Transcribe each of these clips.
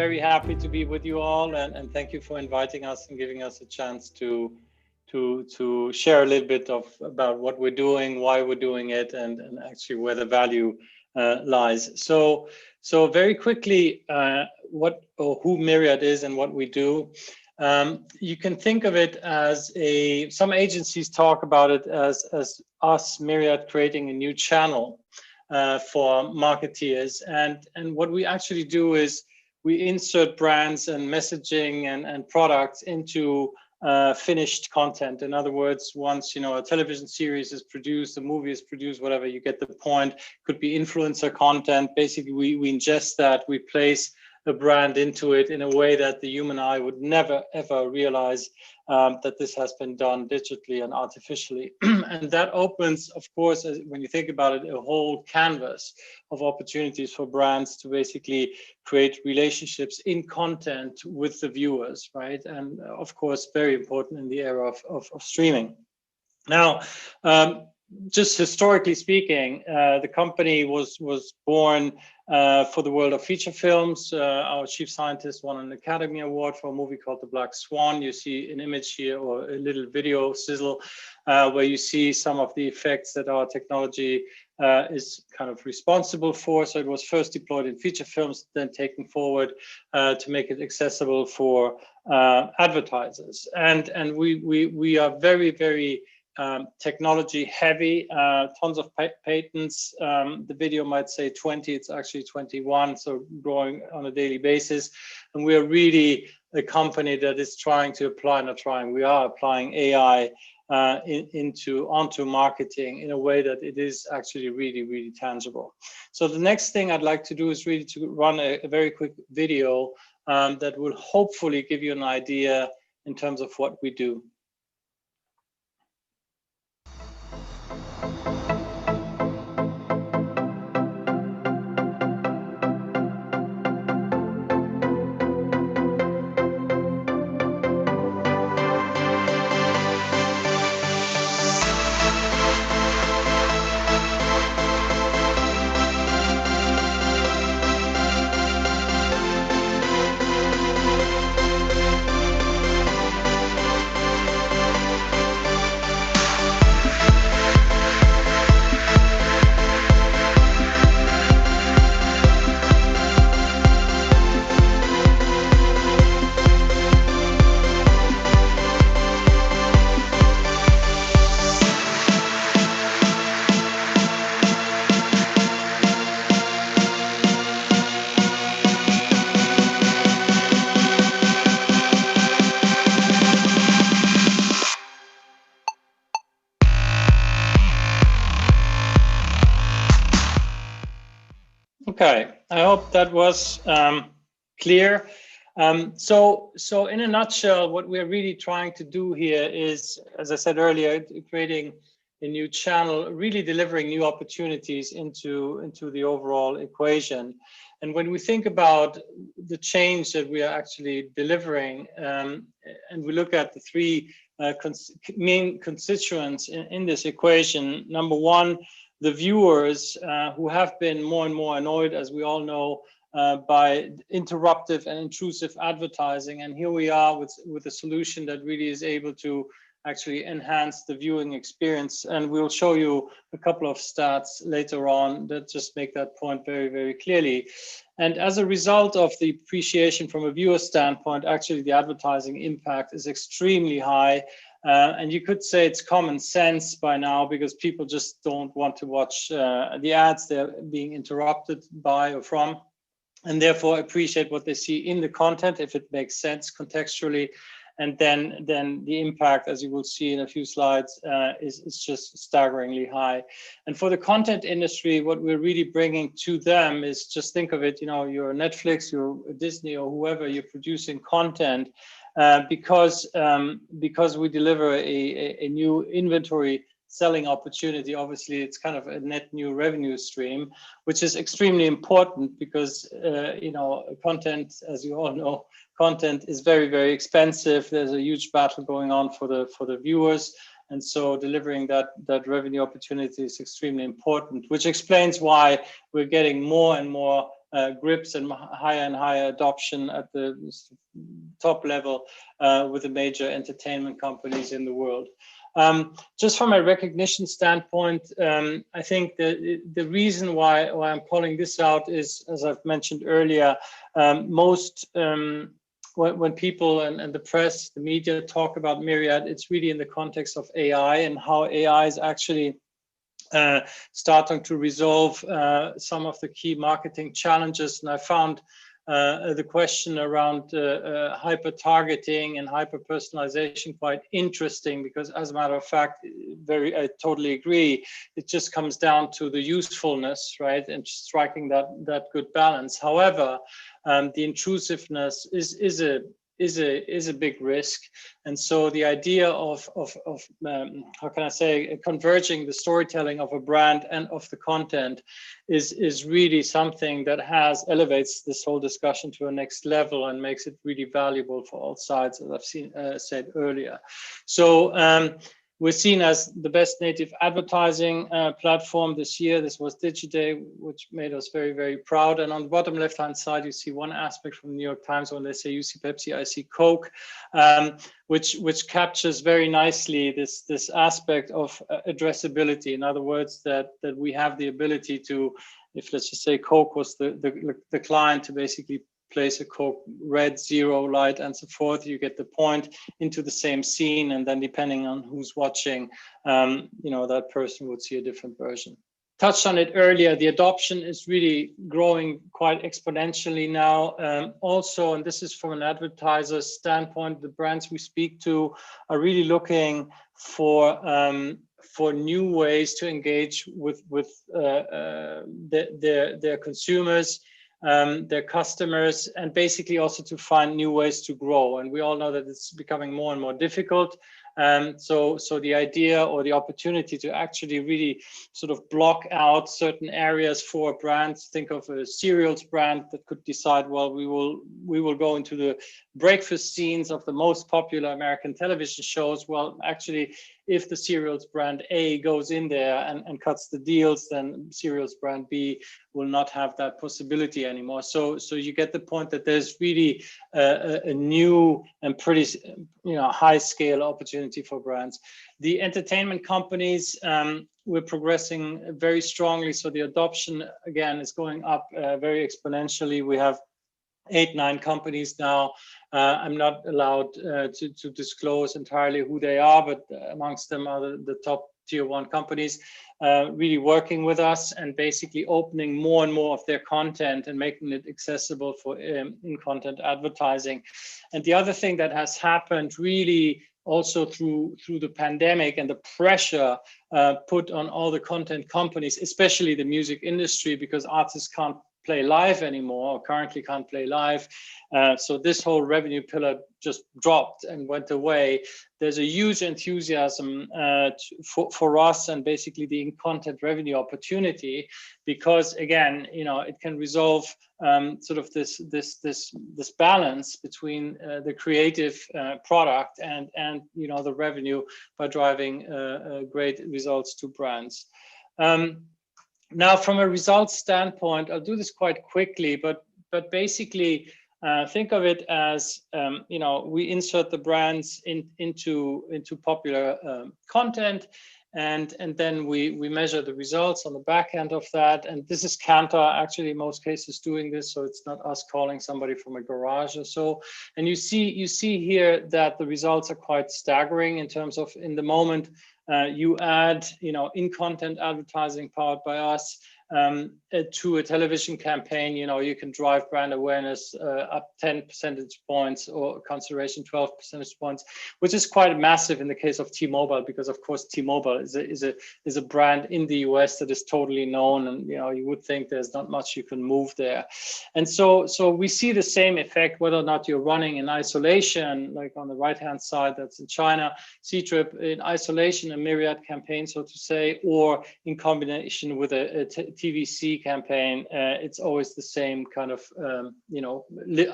very happy to be with you all, and thank you for inviting us and giving us a chance to share a little bit about what we're doing, why we're doing it, and actually where the value lies. So very quickly, who Mirriad is and what we do. You can think of it as some agencies talk about it as us, Mirriad, creating a new channel for marketeers. And what we actually do is we insert brands and messaging and products into finished content. In other words, once a television series is produced, a movie is produced, whatever, you get the point. Could be influencer content. Basically, we ingest that, we place a brand into it in a way that the human eye would never ever realize that this has been done digitally and artificially. And that opens, of course, when you think about it, a whole canvas of opportunities for brands to basically create relationships in content with the viewers, right? And of course, very important in the era of streaming. Now, just historically speaking, the company was born for the world of feature films. Our chief scientist won an Academy Award for a movie called The Black Swan. You see an image here, or a little video sizzle, where you see some of the effects that our technology is kind of responsible for. So it was first deployed in feature films, then taken forward to make it accessible for advertisers. And we are very, very technology heavy, tons of patents. The video might say 20, it's actually 21, so growing on a daily basis. And we are really a company that is trying to apply, we are applying AI onto marketing in a way that it is actually really, really tangible. So the next thing I'd like to do is really to run a very quick video that will hopefully give you an idea in terms of what we do. Okay, I hope that was clear. So in a nutshell, what we're really trying to do here is, as I said earlier, creating a new channel, really delivering new opportunities into the overall equation. And when we think about the change that we are actually delivering, and we look at the three main constituents in this equation, number one, the viewers who have been more and more annoyed, as we all know, by interruptive and intrusive advertising. And here we are with a solution that really is able to actually enhance the viewing experience. And we'll show you a couple of stats later on that just make that point very, very clearly. And as a result of the appreciation from a viewer standpoint, actually the advertising impact is extremely high. And you could say it's common sense by now, because people just don't want to watch the ads they're being interrupted by or from, and therefore appreciate what they see in the content if it makes sense contextually. And then the impact, as you will see in a few slides, is just staggeringly high. And for the content industry, what we're really bringing to them is, just think of it, you're a Netflix, you're a Disney, or whoever, you're producing content. Because we deliver a new inventory selling opportunity, obviously it's kind of a net new revenue stream, which is extremely important because content, as you all know, content is very, very expensive. There's a huge battle going on for the viewers, and so delivering that revenue opportunity is extremely important, which explains why we're getting more and more grips and higher adoption at the top level with the major entertainment companies in the world. Just from a recognition standpoint, I think the reason why I'm calling this out is, as I've mentioned earlier, when people and the press, the media talk about Mirriad, it's really in the context of AI and how AI is actually starting to resolve some of the key marketing challenges. And I found the question around hyper-targeting and hyper-personalization quite interesting, because as a matter of fact, I totally agree, it just comes down to the usefulness, right, and striking that good balance. However, the intrusiveness is a big risk, and so the idea of how can I say, converging the storytelling of a brand and of the content is really something that elevates this whole discussion to a next level and makes it really valuable for all sides, as I've said earlier. So we're seen as the best native advertising platform this year. This was DigiDay, which made us very, very proud. And on the bottom left-hand side, you see one aspect from the New York Times. When they say you see Pepsi, I see Coke, which captures very nicely this aspect of addressability. In other words, that we have the ability to, if let's just say Coke was the client, to basically place a Coke red, zero, light, and so forth, you get the point into the same scene, and then depending on who's watching, that person would see a different version. Touched on it earlier, the adoption is really growing quite exponentially now. Also, and this is from an advertiser's standpoint, the brands we speak to are really looking for new ways to engage with their consumers, their customers, and basically also to find new ways to grow. And we all know that it's becoming more and more difficult. So the idea or the opportunity to actually really sort of block out certain areas for brands, think of a cereals brand that could decide, well, we will go into the breakfast scenes of the most popular American television shows. Well, actually, if the cereals brand A goes in there and cuts the deals, then cereals brand B will not have that possibility anymore. So you get the point that there's really a new and pretty high scale opportunity for brands. The entertainment companies, we're progressing very strongly. So the adoption again is going up very exponentially. We have 8-9 companies now. I'm not allowed to disclose entirely who they are, but amongst them are the top tier 1 companies really working with us and basically opening more and more of their content and making it accessible for in-content advertising. And the other thing that has happened really also through the pandemic and the pressure put on all the content companies, especially the music industry, because artists can't play live anymore, or currently can't play live. So this whole revenue pillar just dropped and went away. There's a huge enthusiasm for us and basically the in-content revenue opportunity, because again, it can resolve sort of this balance between the creative product and the revenue by driving great results to brands. Now, from a results standpoint, I'll do this quite quickly, but basically think of it as we insert the brands into popular content, and then we measure the results on the back end of that. And this is Kantar actually in most cases doing this, so it's not us calling somebody from a garage or so. And you see here that the results are quite staggering in terms of, in the moment you add in-content advertising powered by us to a television campaign, you can drive brand awareness up 10 percentage points or consideration 12 percentage points, which is quite massive in the case of T-Mobile, because of course T-Mobile is a brand in the US that is totally known, and you would think there's not much you can move there. And so we see the same effect whether or not you're running in isolation, like on the right hand side, that's in China, C-Trip in isolation, a Mirriad campaign, so to say, or in combination with a TVC campaign. It's always the same kind of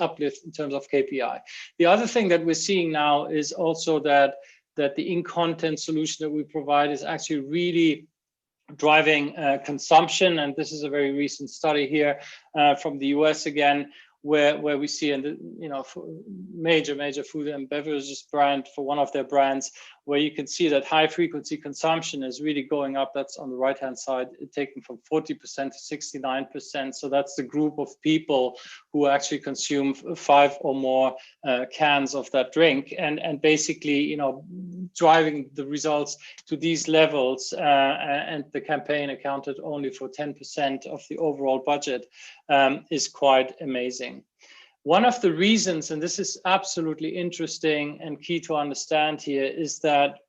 uplift in terms of KPI. The other thing that we're seeing now is also that the in-content solution that we provide is actually really driving consumption. And this is a very recent study here from the US again, where we see in the major food and beverages brand, for one of their brands, where you can see that high frequency consumption is really going up. That's on the right hand side, taking from 40% to 69%. So that's the group of people who actually consume 5 or more cans of that drink, and basically driving the results to these levels. And the campaign accounted only for 10% of the overall budget, is quite amazing. One of the reasons, and this is absolutely interesting and key to understand here, is that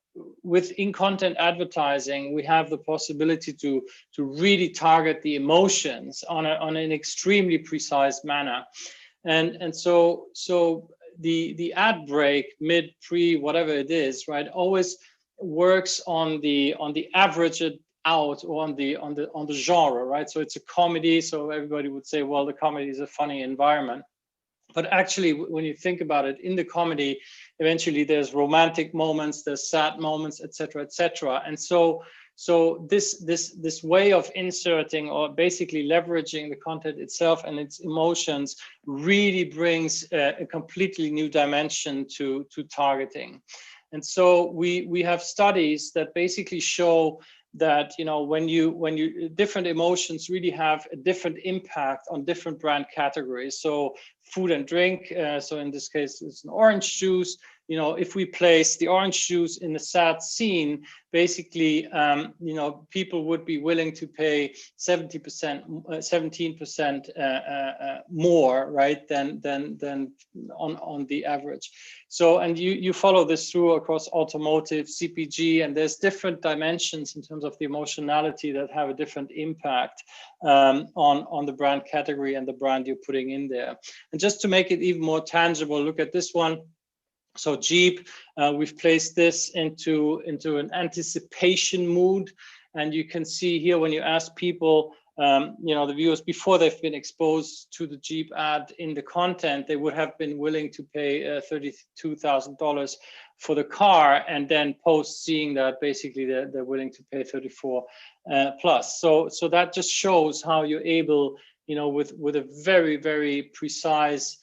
with in-content advertising, we have the possibility to really target the emotions on an extremely precise manner. And so the ad break, mid, pre, whatever it is, right, always works on the average out, or on the genre, right? So it's a comedy, so everybody would say, well, the comedy is a funny environment. But actually, when you think about it, in the comedy, eventually there's romantic moments, there's sad moments, etc., etc. And so this way of inserting, or basically leveraging the content itself and its emotions, really brings a completely new dimension to targeting. And so we have studies that basically show that when you different emotions really have a different impact on different brand categories. So food and drink, so in this case it's an orange juice. If we place the orange juice in a sad scene, basically people would be willing to pay 17% more, right, than on the average. So, and you follow this through across automotive, CPG, and there's different dimensions in terms of the emotionality that have a different impact on the brand category and the brand you're putting in there. And just to make it even more tangible, look at this one. So Jeep, we've placed this into an anticipation mood, and you can see here when you ask people, the viewers, before they've been exposed to the Jeep ad in the content, they would have been willing to pay $32,000 for the car, and then post seeing that, basically they're willing to pay 34 plus. So that just shows how you're able, with a very, very precise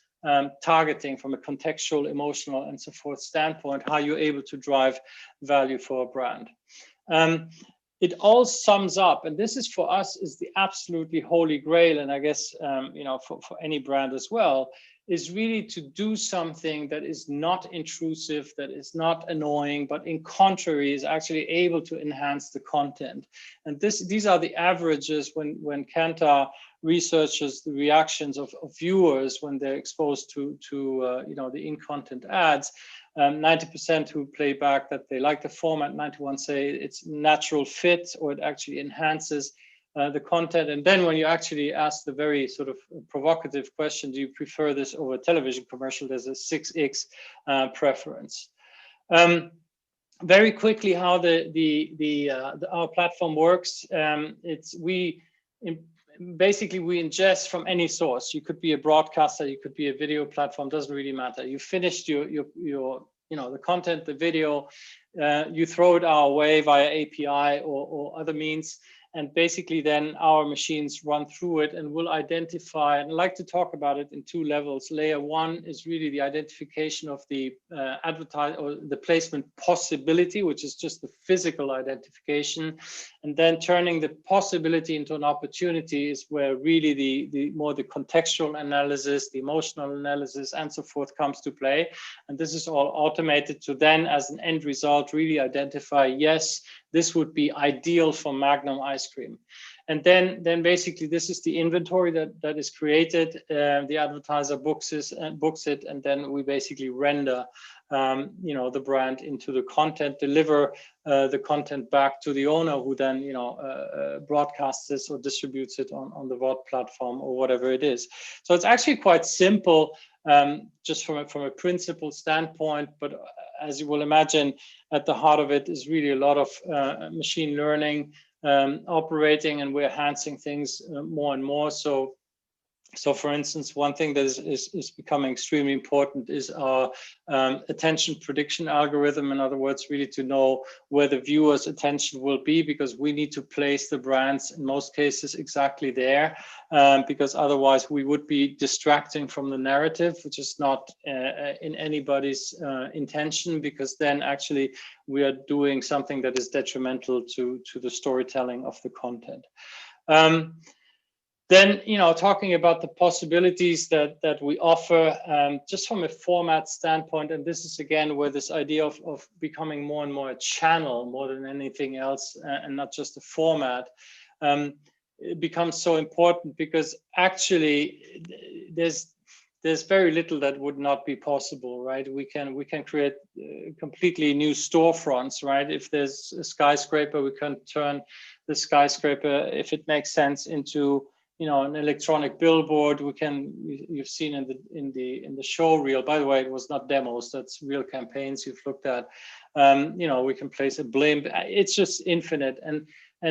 targeting from a contextual, emotional, and so forth standpoint, how you're able to drive value for a brand. It all sums up, and this is for us is the absolutely holy grail, and I guess for any brand as well, is really to do something that is not intrusive, that is not annoying, but in contrary is actually able to enhance the content. And these are the averages when Kantar researches the reactions of viewers when they're exposed to the in-content ads. 90% who play back that they like the format, 91 say it's natural fit or it actually enhances the content. And then when you actually ask the very sort of provocative question, do you prefer this over a television commercial, there's a 6x preference. Very quickly, how our platform works. Basically, we ingest from any source. You could be a broadcaster, you could be a video platform, doesn't really matter. You finished your the content, the video, you throw it our way via API or other means, and basically then our machines run through it and will identify, and I like to talk about it in two levels. Layer one is really the identification of the the placement possibility, which is just the physical identification, and then turning the possibility into an opportunity is where really the more the contextual analysis, the emotional analysis, and so forth comes to play. And this is all automated to then, as an end result, really identify, yes, this would be ideal for Magnum ice cream. And then basically this is the inventory that is created. The advertiser books it, and then we basically render the brand into the content, deliver the content back to the owner, who then broadcasts this or distributes it on the VOD platform or whatever it is. So it's actually quite simple, just from a principle standpoint, but as you will imagine, at the heart of it is really a lot of machine learning operating, and we're enhancing things more and more. So So, for instance, one thing that is becoming extremely important is our attention prediction algorithm. In other words, really to know where the viewer's attention will be, because we need to place the brands in most cases exactly there, because otherwise we would be distracting from the narrative, which is not in anybody's intention, because then actually we are doing something that is detrimental to the storytelling of the content. Then, talking about the possibilities that we offer, just from a format standpoint, and this is again where this idea of becoming more and more a channel more than anything else, and not just a format, it becomes so important, because actually there's very little that would not be possible, right? We can create completely new storefronts, right? If there's a skyscraper, we can turn the skyscraper, if it makes sense, into an electronic billboard. You've seen in the show reel, by the way, it was not demos, that's real campaigns you've looked at. We can place a blimp. It's just infinite, and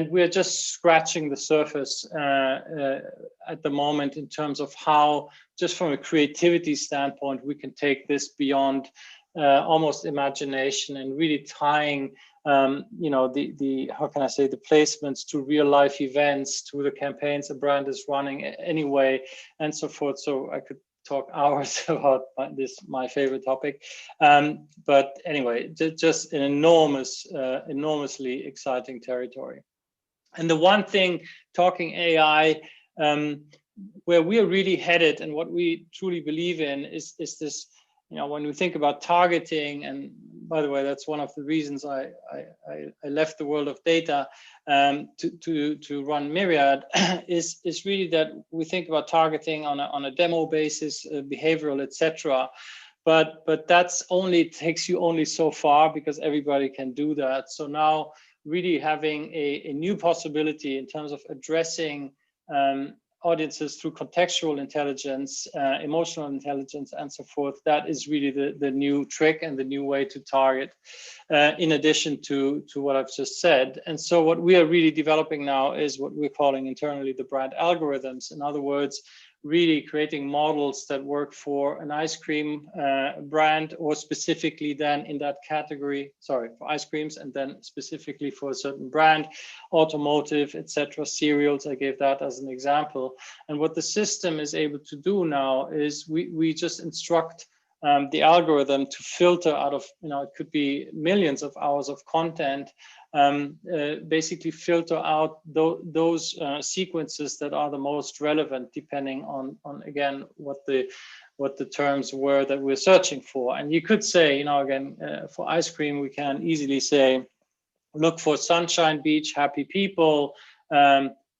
we're just scratching the surface at the moment in terms of how, just from a creativity standpoint, we can take this beyond almost imagination, and really tying the how can I say, the placements to real life events, to the campaigns a brand is running anyway, and so forth. So I could talk hours about my favorite topic, but anyway, just an enormously exciting territory. And the one thing, talking AI, where we are really headed, and what we truly believe in is this. When we think about targeting, and by the way, that's one of the reasons I left the world of data to run Mirriad, is really that we think about targeting on a demo basis, behavioral, etc. But that's takes you only so far, because everybody can do that. So now really having a new possibility in terms of addressing audiences through contextual intelligence, emotional intelligence, and so forth. That is really the new trick and the new way to target, in addition to what I've just said. And so what we are really developing now is what we're calling internally the brand algorithms. In other words, really creating models that work for an ice cream brand, or specifically then in that category, for ice creams, and then specifically for a certain brand, automotive, etc., cereals, I gave that as an example. And what the system is able to do now is we just instruct the algorithm to filter out of, it could be millions of hours of content, basically filter out those sequences that are the most relevant, depending on again what the terms were that we're searching for. And you could say, again, for ice cream, we can easily say, look for sunshine, beach, happy people,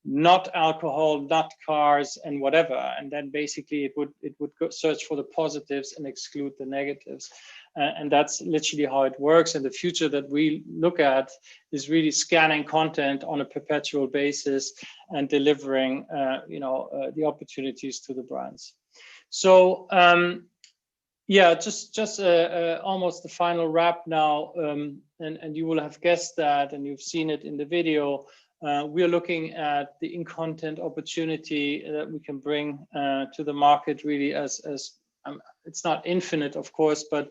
not alcohol, not cars, and whatever. And then basically it would go search for the positives and exclude the negatives. And that's literally how it works. And the future that we look at is really scanning content on a perpetual basis and delivering, the opportunities to the brands. So, yeah, just almost the final wrap now, and you will have guessed that, and you've seen it in the video. We are looking at the in-content opportunity that we can bring to the market, really as it's not infinite, of course, but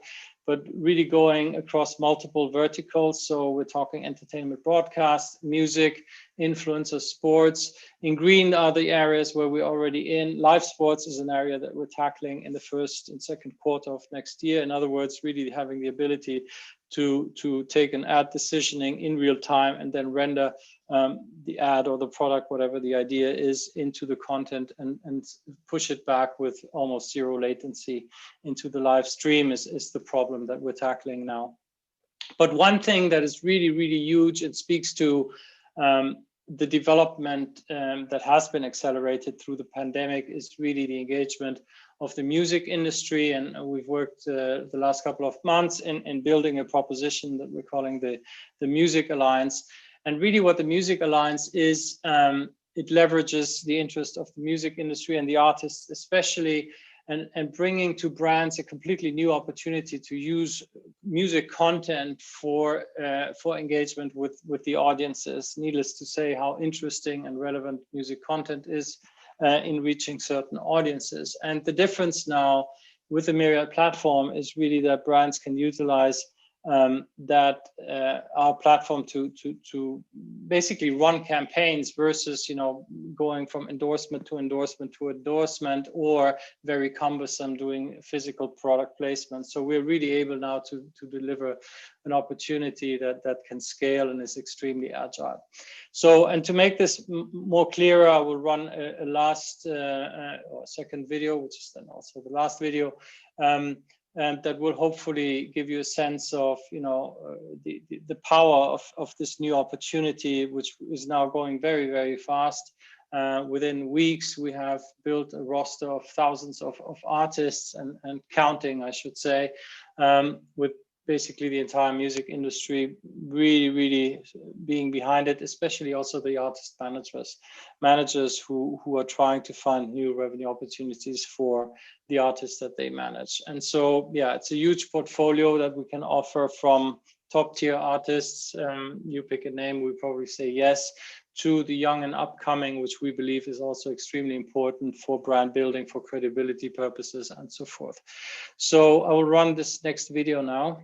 really going across multiple verticals. So we're talking entertainment, broadcast, music, influencers, sports. In green are the areas where we're already in. Live sports is an area that we're tackling in the first and second quarter of next year. In other words, really having the ability to take an ad decisioning in real time and then render the ad or the product, whatever the idea is, into the content and push it back with almost zero latency into the live stream is the problem that we're tackling now. But one thing that is really, really huge, it speaks to the development that has been accelerated through the pandemic, is really the engagement of the music industry. And we've worked the last couple of months in building a proposition that we're calling the Music Alliance. And really what the Music Alliance is, it leverages the interest of the music industry and the artists especially, and bringing to brands a completely new opportunity to use music content for engagement with the audiences. Needless to say how interesting and relevant music content is in reaching certain audiences. And the difference now with the Mirriad platform is really that brands can utilize our platform to basically run campaigns versus, you know, going from endorsement to endorsement or very cumbersome doing physical product placement. So we're really able now to deliver an opportunity that can scale and is extremely agile. So, and to make this more clearer, I will run a last or second video, which is then also the last video. And that will hopefully give you a sense of, you know, the power of this new opportunity, which is now going very, very fast. Within weeks, we have built a roster of thousands of artists and counting, I should say, with basically the entire music industry really being behind it, especially also the artist managers who are trying to find new revenue opportunities for the artists that they manage. And so, yeah, it's a huge portfolio that we can offer, from top tier artists, you pick a name, we probably say yes, to the young and upcoming, which we believe is also extremely important for brand building, for credibility purposes, and so forth. So I will run this next video now.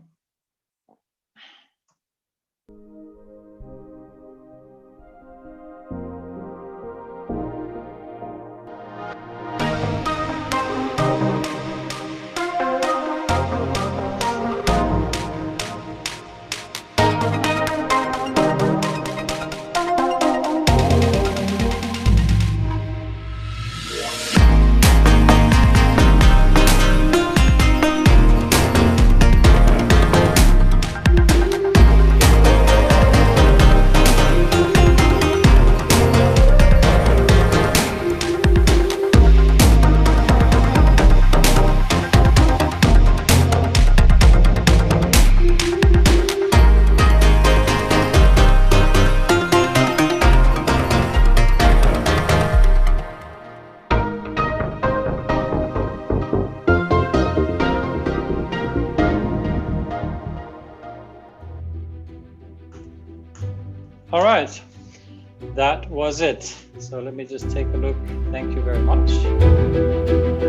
All right, that was it. So let me just take a look. Thank you very much.